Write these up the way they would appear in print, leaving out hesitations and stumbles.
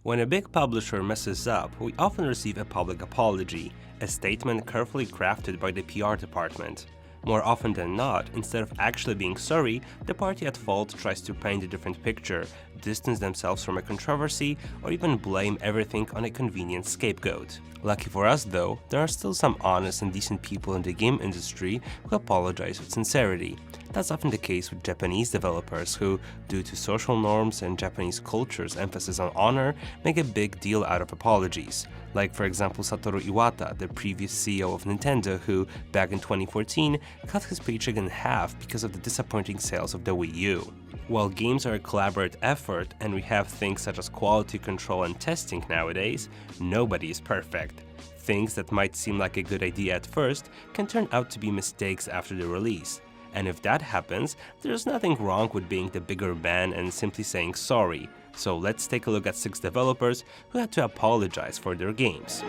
When a big publisher messes up, we often receive a public apology, a statement carefully crafted by the PR department. More often than not, instead of actually being sorry, the party at fault tries to paint a different picture, distance themselves from a controversy, or even blame everything on a convenient scapegoat. Lucky for us though, there are still some honest and decent people in the game industry who apologize with sincerity. That's often the case with Japanese developers who, due to social norms and Japanese culture's emphasis on honor, make a big deal out of apologies. Like for example Satoru Iwata, the previous CEO of Nintendo who, back in 2014, cut his paycheck in half because of the disappointing sales of the Wii U. While games are a collaborative effort and we have things such as quality control and testing nowadays, nobody is perfect. Things that might seem like a good idea at first can turn out to be mistakes after the release. And if that happens, there's nothing wrong with being the bigger man and simply saying sorry. So let's take a look at 6 developers who had to apologize for their games.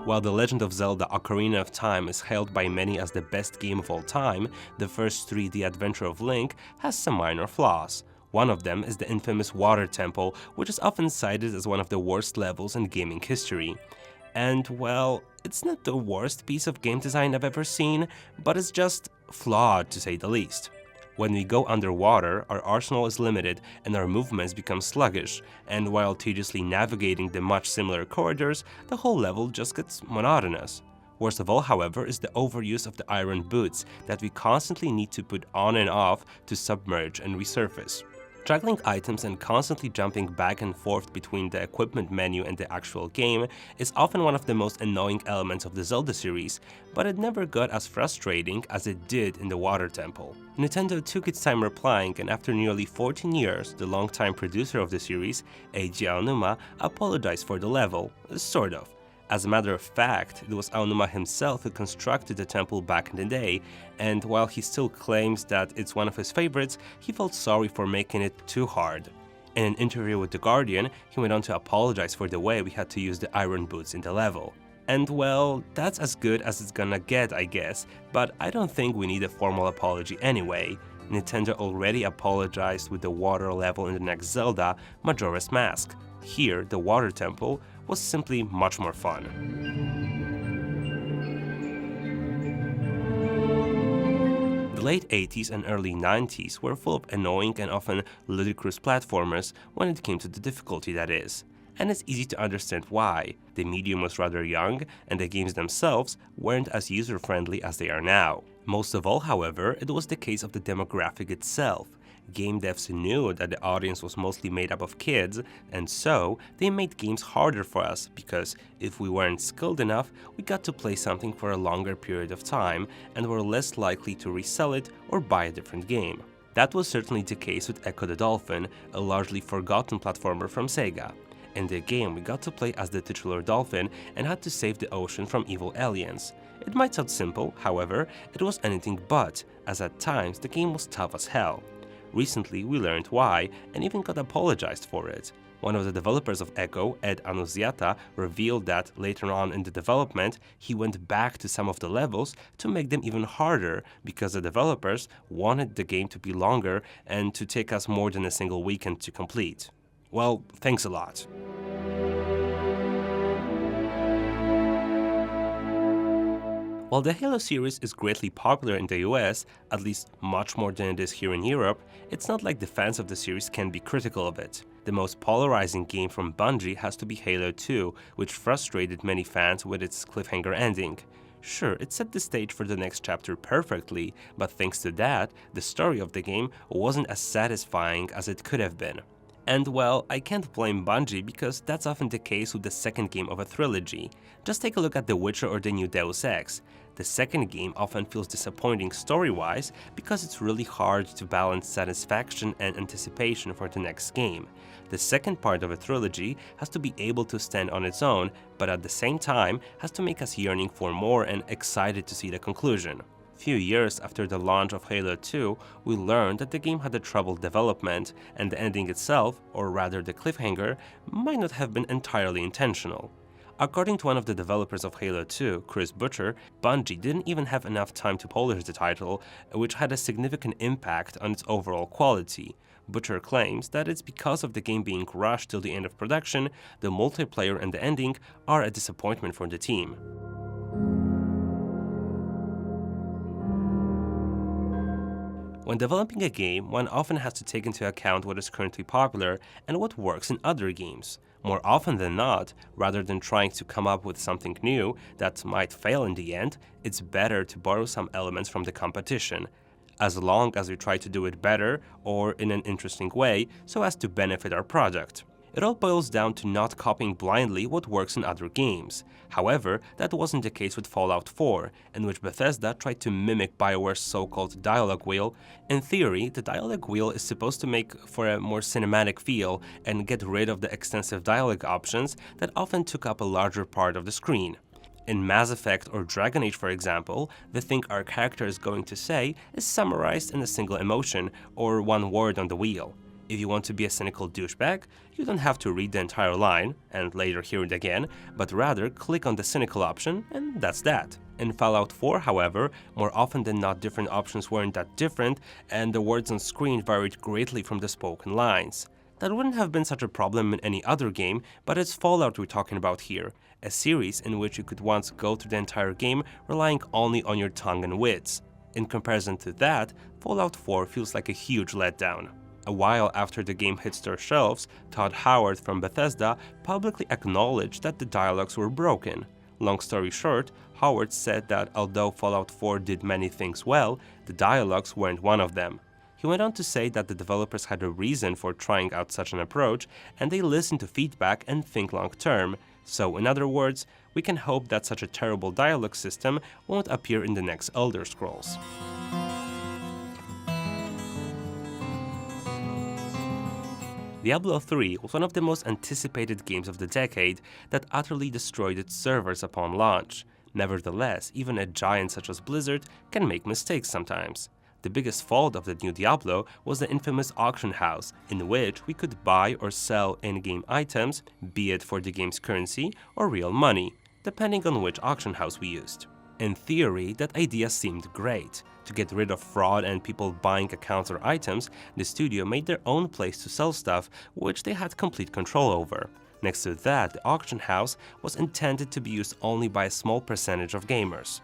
While The Legend of Zelda: Ocarina of Time is hailed by many as the best game of all time, the first 3D adventure of Link has some minor flaws. One of them is the infamous Water Temple, which is often cited as one of the worst levels in gaming history. And well, it's not the worst piece of game design I've ever seen, but it's just flawed to say the least. When we go underwater, our arsenal is limited and our movements become sluggish, and while tediously navigating the much similar corridors, the whole level just gets monotonous. Worst of all, however, is the overuse of the iron boots that we constantly need to put on and off to submerge and resurface. Juggling items and constantly jumping back and forth between the equipment menu and the actual game is often one of the most annoying elements of the Zelda series, but it never got as frustrating as it did in the Water Temple. Nintendo took its time replying, and after nearly 14 years, the longtime producer of the series, Eiji Aonuma, apologized for the level, sort of. As a matter of fact, it was Aonuma himself who constructed the temple back in the day, and while he still claims that it's one of his favorites, he felt sorry for making it too hard. In an interview with The Guardian, he went on to apologize for the way we had to use the iron boots in the level. And well, that's as good as it's gonna get, I guess, but I don't think we need a formal apology anyway. Nintendo already apologized with the water level in the next Zelda, Majora's Mask. Here, the Water Temple was simply much more fun. The late 80s and early 90s were full of annoying and often ludicrous platformers when it came to the difficulty, that is. And it's easy to understand why. The medium was rather young, and the games themselves weren't as user-friendly as they are now. Most of all, however, it was the case of the demographic itself. Game devs knew that the audience was mostly made up of kids, and so they made games harder for us because if we weren't skilled enough, we got to play something for a longer period of time and were less likely to resell it or buy a different game. That was certainly the case with Ecco the Dolphin, a largely forgotten platformer from Sega. In the game, we got to play as the titular dolphin and had to save the ocean from evil aliens. It might sound simple, however, it was anything but, as at times the game was tough as hell. Recently, we learned why, and even got apologized for it. One of the developers of Ecco, Ed Annunziata, revealed that later on in the development, he went back to some of the levels to make them even harder because the developers wanted the game to be longer and to take us more than a single weekend to complete. Well, thanks a lot. While the Halo series is greatly popular in the US, at least much more than it is here in Europe, it's not like the fans of the series can be critical of it. The most polarizing game from Bungie has to be Halo 2, which frustrated many fans with its cliffhanger ending. Sure, it set the stage for the next chapter perfectly, but thanks to that, the story of the game wasn't as satisfying as it could have been. And well, I can't blame Bungie because that's often the case with the second game of a trilogy. Just take a look at The Witcher or the new Deus Ex. The second game often feels disappointing story-wise because it's really hard to balance satisfaction and anticipation for the next game. The second part of a trilogy has to be able to stand on its own, but at the same time has to make us yearning for more and excited to see the conclusion. Few years after the launch of Halo 2, we learned that the game had a troubled development, and the ending itself, or rather the cliffhanger, might not have been entirely intentional. According to one of the developers of Halo 2, Chris Butcher, Bungie didn't even have enough time to polish the title, which had a significant impact on its overall quality. Butcher claims that it's because of the game being rushed till the end of production, the multiplayer and the ending are a disappointment for the team. When developing a game, one often has to take into account what is currently popular and what works in other games. More often than not, rather than trying to come up with something new that might fail in the end, it's better to borrow some elements from the competition, as long as we try to do it better or in an interesting way so as to benefit our project. It all boils down to not copying blindly what works in other games. However, that wasn't the case with Fallout 4, in which Bethesda tried to mimic BioWare's so-called dialogue wheel. In theory, the dialogue wheel is supposed to make for a more cinematic feel and get rid of the extensive dialogue options that often took up a larger part of the screen. In Mass Effect or Dragon Age, for example, the thing our character is going to say is summarized in a single emotion or one word on the wheel. If you want to be a cynical douchebag, you don't have to read the entire line and later hear it again, but rather click on the cynical option and that's that. In Fallout 4, however, more often than not different options weren't that different and the words on screen varied greatly from the spoken lines. That wouldn't have been such a problem in any other game, but it's Fallout we're talking about here, a series in which you could once go through the entire game relying only on your tongue and wits. In comparison to that, Fallout 4 feels like a huge letdown. A while after the game hit store shelves, Todd Howard from Bethesda publicly acknowledged that the dialogues were broken. Long story short, Howard said that although Fallout 4 did many things well, the dialogues weren't one of them. He went on to say that the developers had a reason for trying out such an approach, and they listen to feedback and think long term. So, in other words, we can hope that such a terrible dialogue system won't appear in the next Elder Scrolls. Diablo 3 was one of the most anticipated games of the decade that utterly destroyed its servers upon launch. Nevertheless, even a giant such as Blizzard can make mistakes sometimes. The biggest fault of the new Diablo was the infamous auction house, in which we could buy or sell in-game items, be it for the game's currency or real money, depending on which auction house we used. In theory, that idea seemed great. To get rid of fraud and people buying accounts or items, the studio made their own place to sell stuff, which they had complete control over. Next to that, the auction house was intended to be used only by a small percentage of gamers.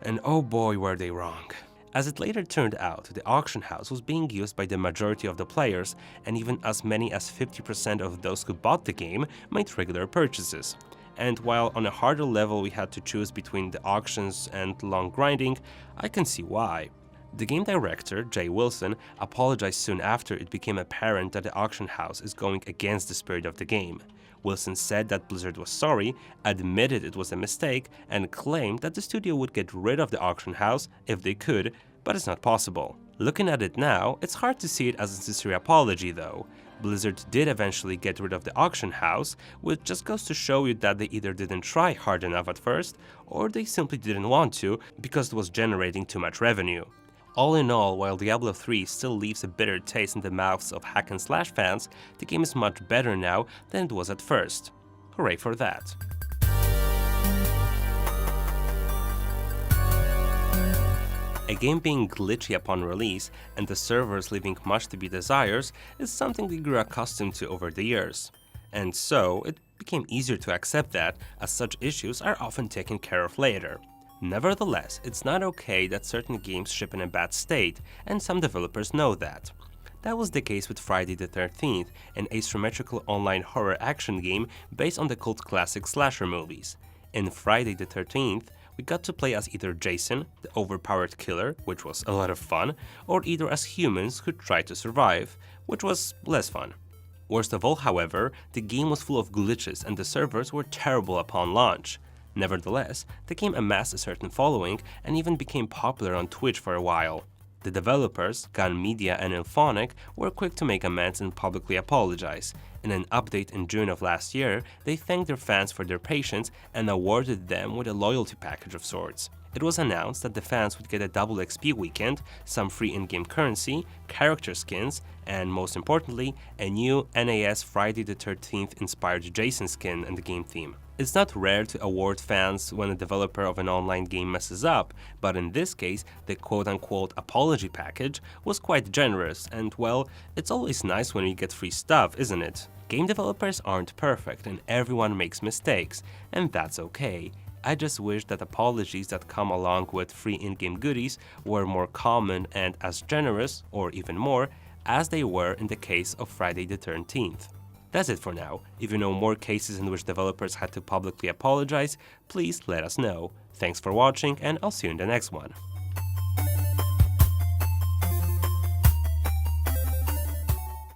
And oh boy, were they wrong. As it later turned out, the auction house was being used by the majority of the players, and even as many as 50% of those who bought the game made regular purchases. And while on a harder level we had to choose between the auctions and long grinding, I can see why. The game director, Jay Wilson, apologized soon after it became apparent that the auction house is going against the spirit of the game. Wilson said that Blizzard was sorry, admitted it was a mistake, and claimed that the studio would get rid of the auction house if they could, but it's not possible. Looking at it now, it's hard to see it as a sincere apology though. Blizzard did eventually get rid of the auction house, which just goes to show you that they either didn't try hard enough at first, or they simply didn't want to because it was generating too much revenue. All in all, while Diablo 3 still leaves a bitter taste in the mouths of hack-and-slash fans, the game is much better now than it was at first. Hooray for that. A game being glitchy upon release and the servers leaving much to be desired is something we grew accustomed to over the years. And so, it became easier to accept that, as such issues are often taken care of later. Nevertheless, it's not okay that certain games ship in a bad state, and some developers know that. That was the case with Friday the 13th, an asymmetrical online horror action game based on the cult classic slasher movies. In Friday the 13th, we got to play as either Jason, the overpowered killer, which was a lot of fun, or either as humans who tried to survive, which was less fun. Worst of all, however, the game was full of glitches and the servers were terrible upon launch. Nevertheless, the game amassed a certain following and even became popular on Twitch for a while. The developers, Gun Media and Ilphonic, were quick to make amends and publicly apologize. In an update in June of last year, they thanked their fans for their patience and awarded them with a loyalty package of sorts. It was announced that the fans would get a double XP weekend, some free in-game currency, character skins, and most importantly, a new NAS Friday the 13th inspired Jason skin in the game theme. It's not rare to award fans when a developer of an online game messes up, but in this case, the quote-unquote apology package was quite generous, and well, it's always nice when you get free stuff, isn't it? Game developers aren't perfect and everyone makes mistakes, and that's okay. I just wish that apologies that come along with free in-game goodies were more common and as generous, or even more, as they were in the case of Friday the 13th. That's it for now. If you know more cases in which developers had to publicly apologize, please let us know. Thanks for watching, and I'll see you in the next one.